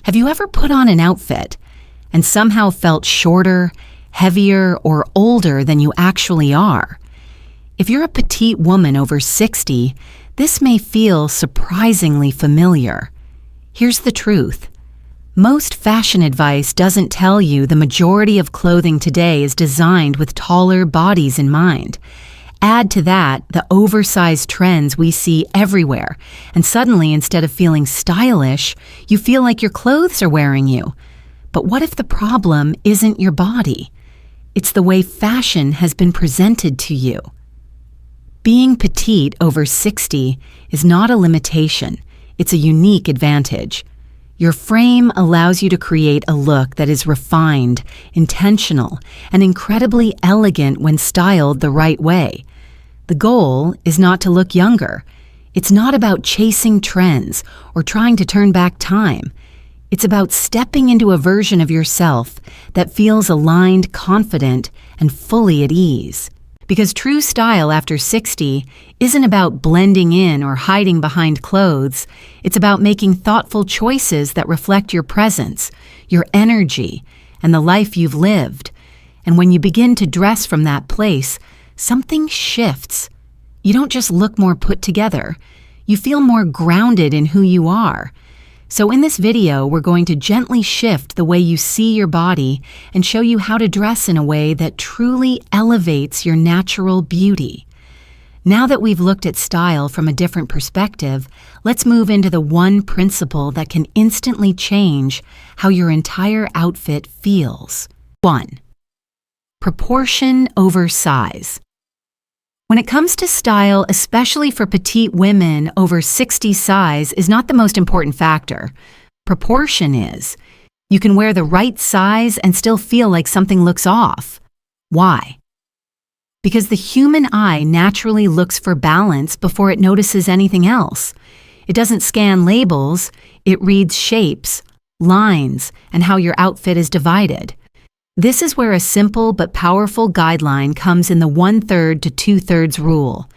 Have you ever put on an outfit and somehow felt shorter, heavier, or older than you actually are? If you're a petite woman over 60, this may feel surprisingly familiar. Here's the truth. Most fashion advice doesn't tell you the majority of clothing today is designed with taller bodies in mind. Add to that the oversized trends we see everywhere, and suddenly, instead of feeling stylish, you feel like your clothes are wearing you. But what if the problem isn't your body? It's the way fashion has been presented to you. Being petite over 60 is not a limitation, it's a unique advantage. Your frame allows you to create a look that is refined, intentional, and incredibly elegant when styled the right way. The goal is not to look younger. It's not about chasing trends or trying to turn back time. It's about stepping into a version of yourself that feels aligned, confident, and fully at ease. Because true style after 60 isn't about blending in or hiding behind clothes. It's about making thoughtful choices that reflect your presence, your energy, and the life you've lived. And when you begin to dress from that place, something shifts. You don't just look more put together. You feel more grounded in who you are. So in this video, we're going to gently shift the way you see your body and show you how to dress in a way that truly elevates your natural beauty. Now that we've looked at style from a different perspective, let's move into the one principle that can instantly change how your entire outfit feels. 1. Proportion over size. When it comes to style, especially for petite women, over 60 size is not the most important factor. Proportion is. You can wear the right size and still feel like something looks off. Why? Because the human eye naturally looks for balance before it notices anything else. It doesn't scan labels, it reads shapes, lines, and how your outfit is divided. This is where a simple but powerful guideline comes in the 1/3 to 2/3 rule.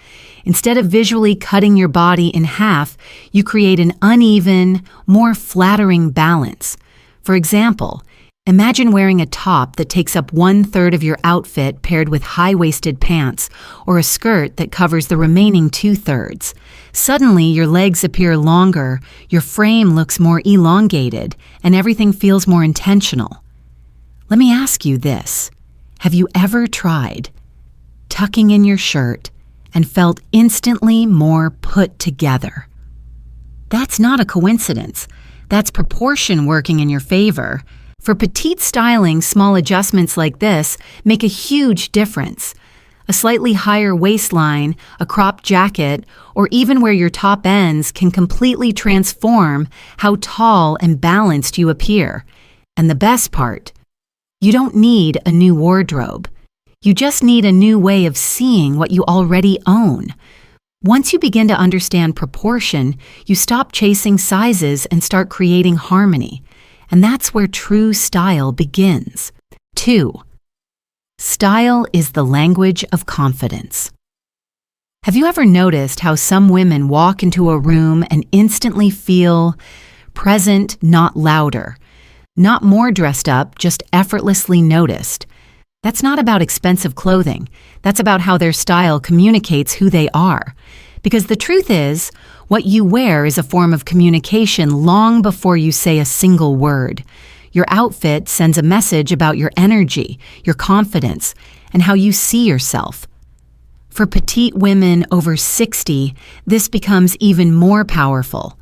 Instead of visually cutting your body in half, you create an uneven, more flattering balance. For example, imagine wearing a top that takes up 1/3 of your outfit paired with high-waisted pants, or a skirt that covers the remaining 2/3. Suddenly, your legs appear longer, your frame looks more elongated, and everything feels more intentional. Let me ask you this. Have you ever tried tucking in your shirt and felt instantly more put together? That's not a coincidence. That's proportion working in your favor. For petite styling, small adjustments like this make a huge difference. A slightly higher waistline, a cropped jacket, or even where your top ends can completely transform how tall and balanced you appear. And the best part, you don't need a new wardrobe. You just need a new way of seeing what you already own. Once you begin to understand proportion, you stop chasing sizes and start creating harmony. And that's where true style begins. 2. Style is the language of confidence. Have you ever noticed how some women walk into a room and instantly feel present, not louder? Not more dressed up, just effortlessly noticed. That's not about expensive clothing. That's about how their style communicates who they are. Because the truth is, what you wear is a form of communication long before you say a single word. Your outfit sends a message about your energy, your confidence, and how you see yourself. For petite women over 60, this becomes even more powerful.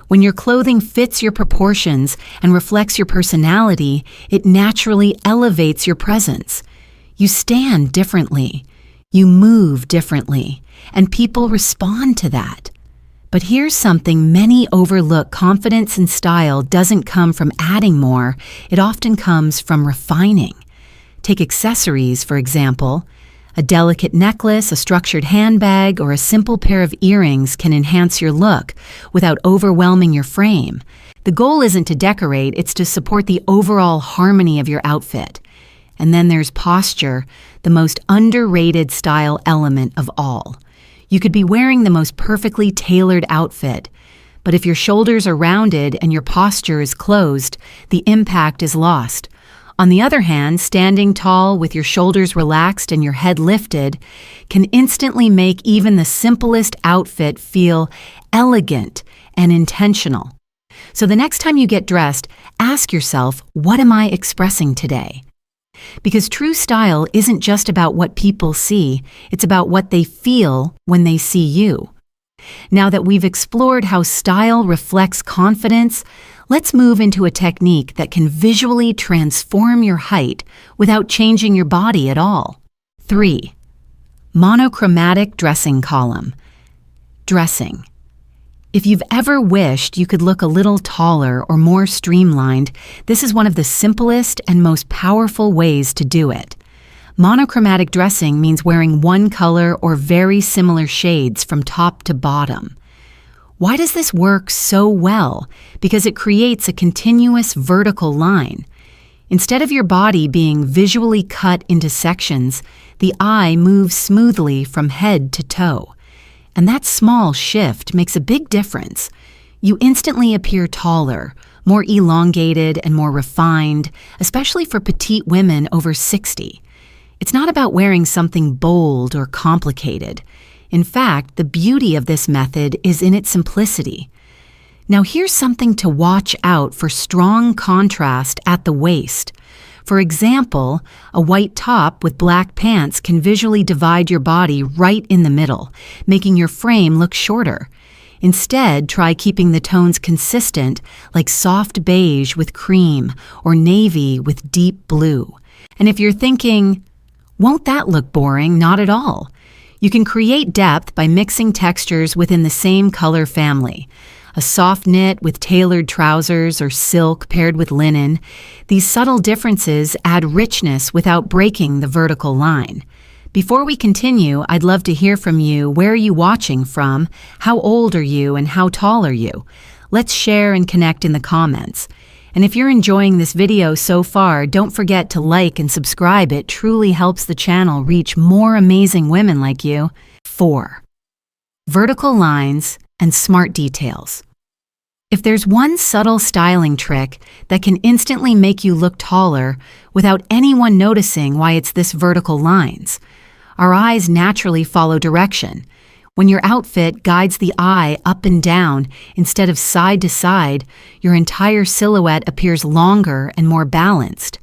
When your clothing fits your proportions and reflects your personality, it naturally elevates your presence. You stand differently, you move differently, and people respond to that. But here's something many overlook. Confidence in style doesn't come from adding more, it often comes from refining. Take accessories, for example. A delicate necklace, a structured handbag, or a simple pair of earrings can enhance your look without overwhelming your frame. The goal isn't to decorate, it's to support the overall harmony of your outfit. And then there's posture, the most underrated style element of all. You could be wearing the most perfectly tailored outfit, But if your shoulders are rounded and your posture is closed, the impact is lost. On the other hand, standing tall with your shoulders relaxed and your head lifted can instantly make even the simplest outfit feel elegant and intentional. So the next time you get dressed, ask yourself, what am I expressing today? Because true style isn't just about what people see, it's about what they feel when they see you. Now that we've explored how style reflects confidence, let's move into a technique that can visually transform your height without changing your body at all. 3. Monochromatic dressing column. Dressing. If you've ever wished you could look a little taller or more streamlined, this is one of the simplest and most powerful ways to do it. Monochromatic dressing means wearing one color or very similar shades from top to bottom. Why does this work so well? Because it creates a continuous vertical line. Instead of your body being visually cut into sections, the eye moves smoothly from head to toe. And that small shift makes a big difference. You instantly appear taller, more elongated and more refined, especially for petite women over 60. It's not about wearing something bold or complicated. In fact, the beauty of this method is in its simplicity. Now here's something to watch out for: strong contrast at the waist. For example, a white top with black pants can visually divide your body right in the middle, making your frame look shorter. Instead, try keeping the tones consistent, like soft beige with cream or navy with deep blue. And if you're thinking, won't that look boring? Not at all. You can create depth by mixing textures within the same color family. A soft knit with tailored trousers or silk paired with linen. These subtle differences add richness without breaking the vertical line. Before we continue, I'd love to hear from you. Where are you watching from? How old are you and how tall are you? Let's share and connect in the comments. And if you're enjoying this video so far, don't forget to like and subscribe. It truly helps the channel reach more amazing women like you. 4. Vertical lines and smart details. If there's one subtle styling trick that can instantly make you look taller without anyone noticing why it's this: vertical lines. Our eyes naturally follow direction. When your outfit guides the eye up and down instead of side to side, your entire silhouette appears longer and more balanced.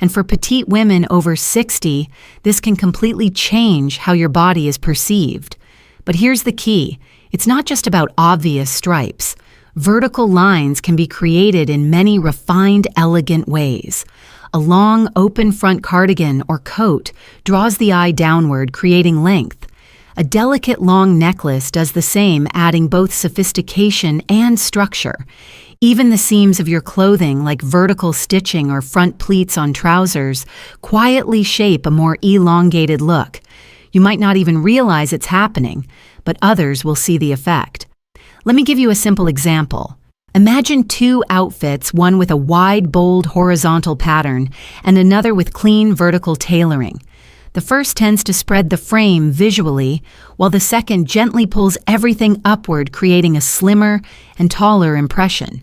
And for petite women over 60, this can completely change how your body is perceived. But here's the key: it's not just about obvious stripes. Vertical lines can be created in many refined, elegant ways. A long, open front cardigan or coat draws the eye downward, creating length. A delicate long necklace does the same, adding both sophistication and structure. Even the seams of your clothing, like vertical stitching or front pleats on trousers, quietly shape a more elongated look. You might not even realize it's happening, but others will see the effect. Let me give you a simple example. Imagine two outfits, one with a wide, bold horizontal pattern and another with clean vertical tailoring. The first tends to spread the frame visually, while the second gently pulls everything upward, creating a slimmer and taller impression.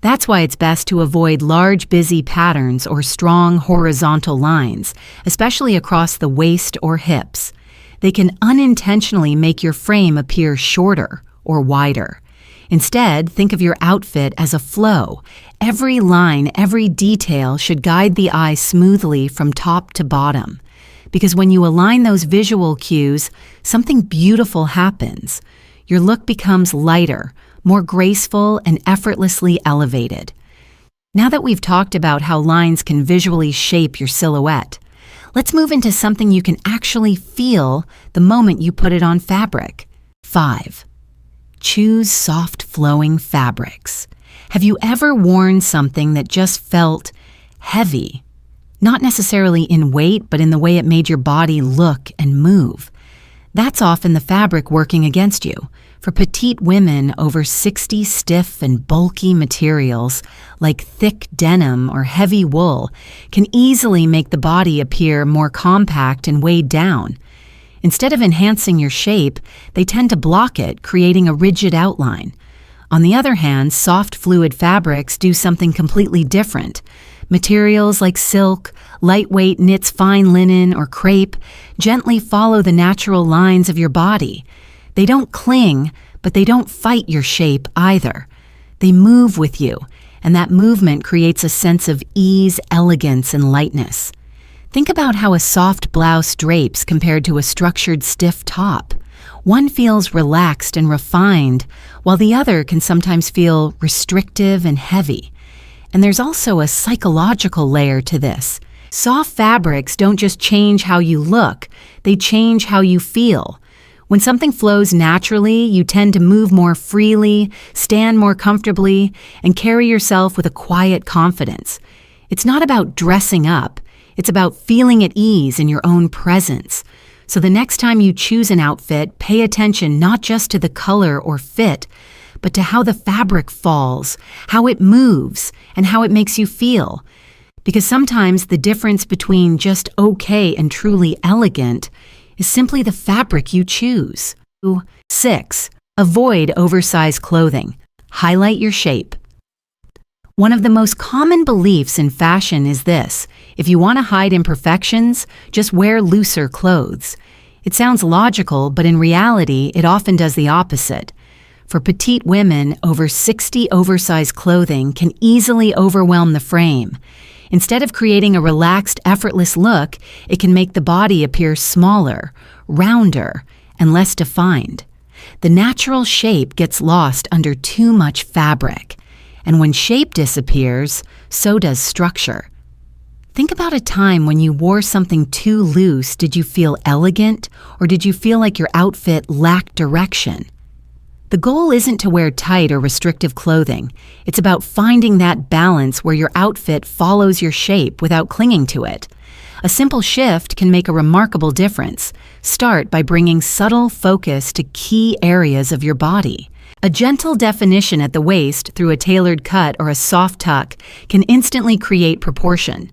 That's why it's best to avoid large, busy patterns or strong horizontal lines, especially across the waist or hips. They can unintentionally make your frame appear shorter or wider. Instead, think of your outfit as a flow. Every line, every detail should guide the eye smoothly from top to bottom. Because when you align those visual cues, something beautiful happens. Your look becomes lighter, more graceful, and effortlessly elevated. Now that we've talked about how lines can visually shape your silhouette, let's move into something you can actually feel the moment you put it on fabric. 5. Choose soft flowing fabrics. Have you ever worn something that just felt heavy? Not necessarily in weight, but in the way it made your body look and move. That's often the fabric working against you. For petite women over 60, stiff and bulky materials, like thick denim or heavy wool, can easily make the body appear more compact and weighed down. Instead of enhancing your shape, they tend to block it, creating a rigid outline. On the other hand, soft fluid fabrics do something completely different. Materials like silk, lightweight knits, fine linen, or crepe gently follow the natural lines of your body. They don't cling, but they don't fight your shape either. They move with you, and that movement creates a sense of ease, elegance, and lightness. Think about how a soft blouse drapes compared to a structured, stiff top. One feels relaxed and refined, while the other can sometimes feel restrictive and heavy. And there's also a psychological layer to this. Soft fabrics don't just change how you look, they change how you feel. When something flows naturally, you tend to move more freely, stand more comfortably, and carry yourself with a quiet confidence. It's not about dressing up, it's about feeling at ease in your own presence. So the next time you choose an outfit, pay attention not just to the color or fit, but to how the fabric falls, how it moves, and how it makes you feel. Because sometimes the difference between just okay and truly elegant is simply the fabric you choose. 6. Avoid oversized clothing. Highlight your shape. One of the most common beliefs in fashion is this: if you want to hide imperfections, just wear looser clothes. It sounds logical, but in reality, it often does the opposite. For petite women, over 60 oversized clothing can easily overwhelm the frame. Instead of creating a relaxed, effortless look, it can make the body appear smaller, rounder, and less defined. The natural shape gets lost under too much fabric. And when shape disappears, so does structure. Think about a time when you wore something too loose. Did you feel elegant, or did you feel like your outfit lacked direction? The goal isn't to wear tight or restrictive clothing. It's about finding that balance where your outfit follows your shape without clinging to it. A simple shift can make a remarkable difference. Start by bringing subtle focus to key areas of your body. A gentle definition at the waist through a tailored cut or a soft tuck can instantly create proportion.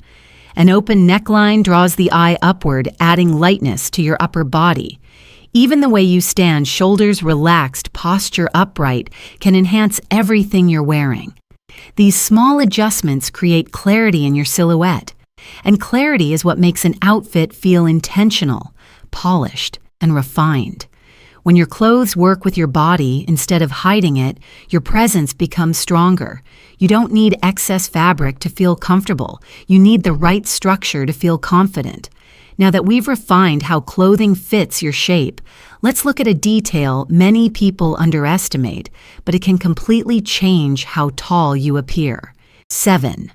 An open neckline draws the eye upward, adding lightness to your upper body. Even the way you stand, shoulders relaxed, posture upright, can enhance everything you're wearing. These small adjustments create clarity in your silhouette. And clarity is what makes an outfit feel intentional, polished, and refined. When your clothes work with your body instead of hiding it, your presence becomes stronger. You don't need excess fabric to feel comfortable. You need the right structure to feel confident. Now that we've refined how clothing fits your shape, let's look at a detail many people underestimate, but it can completely change how tall you appear. 7.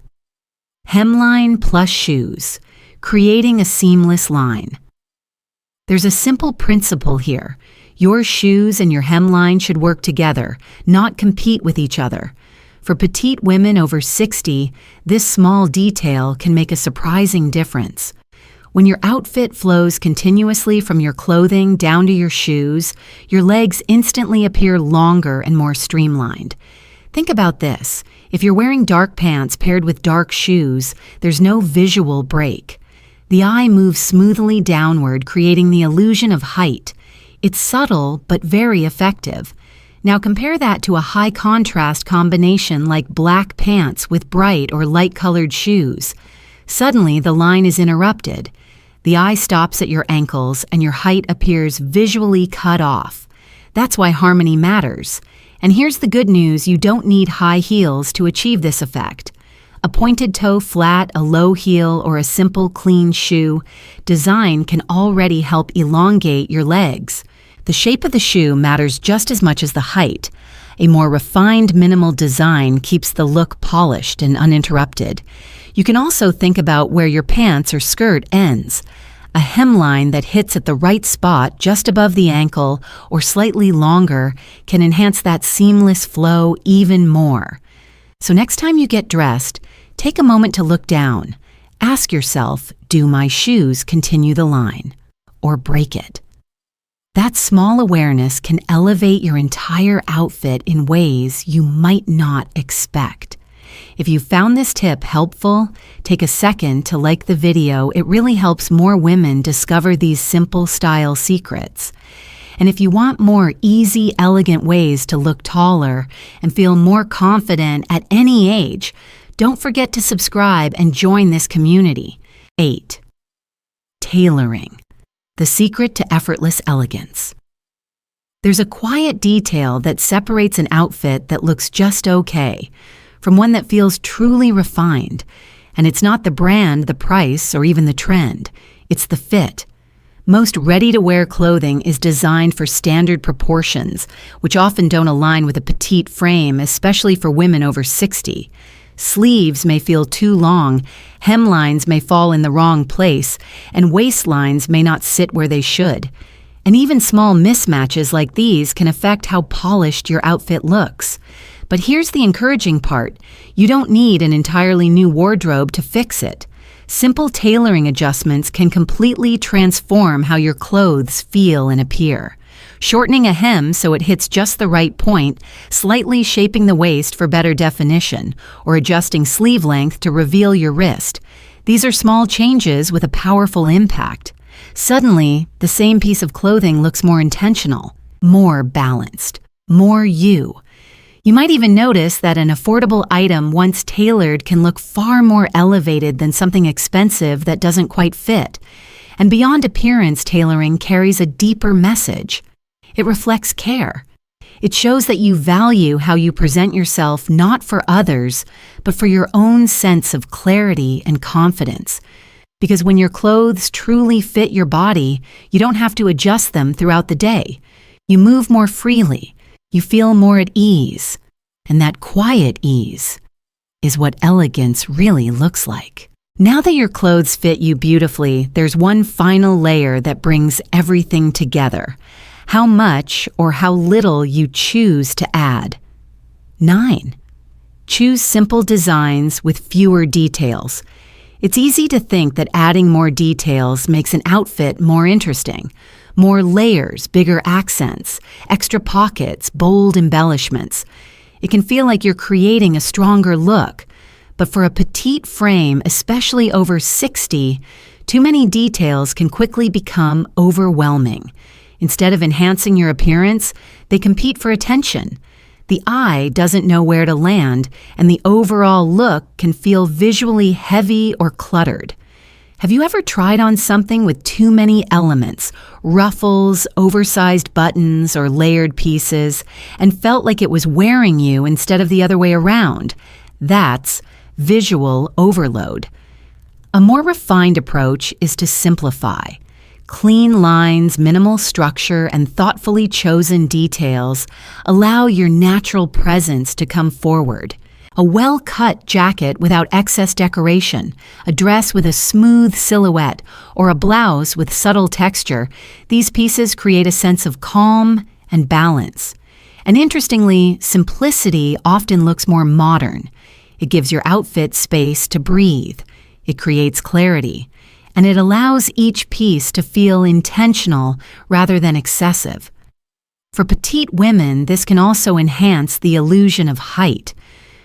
Hemline plus shoes, creating a seamless line. There's a simple principle here. Your shoes and your hemline should work together, not compete with each other. For petite women over 60, this small detail can make a surprising difference. When your outfit flows continuously from your clothing down to your shoes, your legs instantly appear longer and more streamlined. Think about this. If you're wearing dark pants paired with dark shoes, there's no visual break. The eye moves smoothly downward, creating the illusion of height. It's subtle, but very effective. Now compare that to a high-contrast combination like black pants with bright or light-colored shoes. Suddenly, the line is interrupted. The eye stops at your ankles, and your height appears visually cut off. That's why harmony matters. And here's the good news: you don't need high heels to achieve this effect. A pointed toe flat, a low heel, or a simple clean shoe design can already help elongate your legs. The shape of the shoe matters just as much as the height. A more refined, minimal design keeps the look polished and uninterrupted. You can also think about where your pants or skirt ends. A hemline that hits at the right spot just above the ankle or slightly longer can enhance that seamless flow even more. So next time you get dressed, take a moment to look down. Ask yourself, do my shoes continue the line or break it? That small awareness can elevate your entire outfit in ways you might not expect. If you found this tip helpful, take a second to like the video. It really helps more women discover these simple style secrets. And if you want more easy, elegant ways to look taller and feel more confident at any age, don't forget to subscribe and join this community. 8. Tailoring. The secret to effortless elegance. There's a quiet detail that separates an outfit that looks just okay from one that feels truly refined. And it's not the brand, the price, or even the trend. It's the fit. Most ready-to-wear clothing is designed for standard proportions, which often don't align with a petite frame, especially for women over 60. Sleeves may feel too long, hemlines may fall in the wrong place, and waistlines may not sit where they should. And even small mismatches like these can affect how polished your outfit looks. But here's the encouraging part. You don't need an entirely new wardrobe to fix it. Simple tailoring adjustments can completely transform how your clothes feel and appear. Shortening a hem so it hits just the right point, slightly shaping the waist for better definition, or adjusting sleeve length to reveal your wrist. These are small changes with a powerful impact. Suddenly, the same piece of clothing looks more intentional, more balanced, more you. You might even notice that an affordable item once tailored can look far more elevated than something expensive that doesn't quite fit. And beyond appearance, tailoring carries a deeper message. It reflects care. It shows that you value how you present yourself not for others, but for your own sense of clarity and confidence. Because when your clothes truly fit your body, you don't have to adjust them throughout the day. You move more freely. You feel more at ease. And that quiet ease is what elegance really looks like. Now that your clothes fit you beautifully, there's one final layer that brings everything together. How much or how little you choose to add. 9. Choose simple designs with fewer details. It's easy to think that adding more details makes an outfit more interesting. More layers, bigger accents, extra pockets, bold embellishments. It can feel like you're creating a stronger look. But for a petite frame, especially over 60, too many details can quickly become overwhelming. Instead of enhancing your appearance, they compete for attention. The eye doesn't know where to land, and the overall look can feel visually heavy or cluttered. Have you ever tried on something with too many elements, ruffles, oversized buttons, or layered pieces, and felt like it was wearing you instead of the other way around? That's visual overload. A more refined approach is to simplify. Clean lines, minimal structure, and thoughtfully chosen details allow your natural presence to come forward. A well-cut jacket without excess decoration, a dress with a smooth silhouette, or a blouse with subtle texture, these pieces create a sense of calm and balance. And interestingly, simplicity often looks more modern. It gives your outfit space to breathe. It creates clarity. And it allows each piece to feel intentional rather than excessive. For petite women, this can also enhance the illusion of height.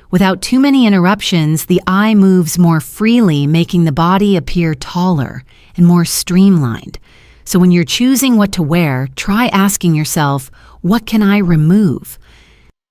Without too many interruptions, the eye moves more freely, making the body appear taller and more streamlined. So when you're choosing what to wear, try asking yourself, what can I remove?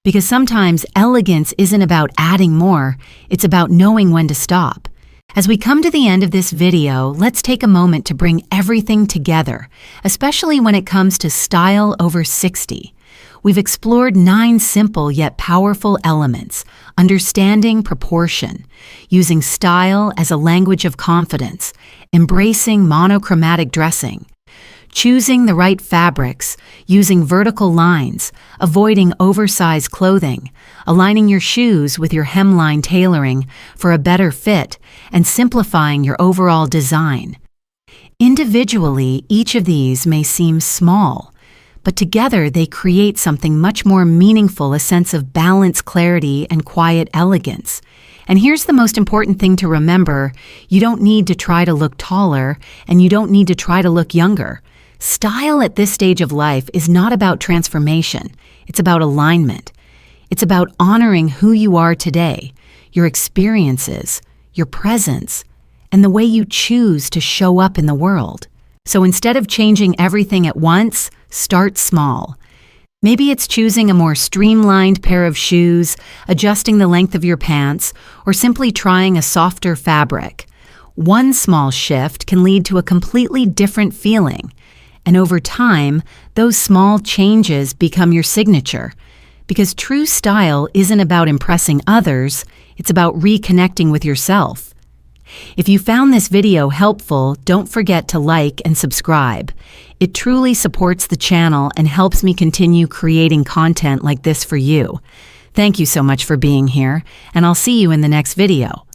Because sometimes elegance isn't about adding more, it's about knowing when to stop. As we come to the end of this video, let's take a moment to bring everything together, especially when it comes to style over 60. We've explored 9 simple yet powerful elements: understanding proportion, using style as a language of confidence, embracing monochromatic dressing, choosing the right fabrics, using vertical lines, avoiding oversized clothing, aligning your shoes with your hemline tailoring for a better fit, and simplifying your overall design. Individually, each of these may seem small, but together they create something much more meaningful, a sense of balance, clarity, and quiet elegance. And here's the most important thing to remember: you don't need to try to look taller, and you don't need to try to look younger. Style at this stage of life is not about transformation. It's about alignment. It's about honoring who you are today, your experiences, your presence, and the way you choose to show up in the world. So instead of changing everything at once, Start small. Maybe it's choosing a more streamlined pair of shoes, adjusting the length of your pants, or simply trying a softer fabric. One small shift can lead to a completely different feeling. And over time, those small changes become your signature. Because true style isn't about impressing others, it's about reconnecting with yourself. If you found this video helpful, don't forget to like and subscribe. It truly supports the channel and helps me continue creating content like this for you. Thank you so much for being here, and I'll see you in the next video.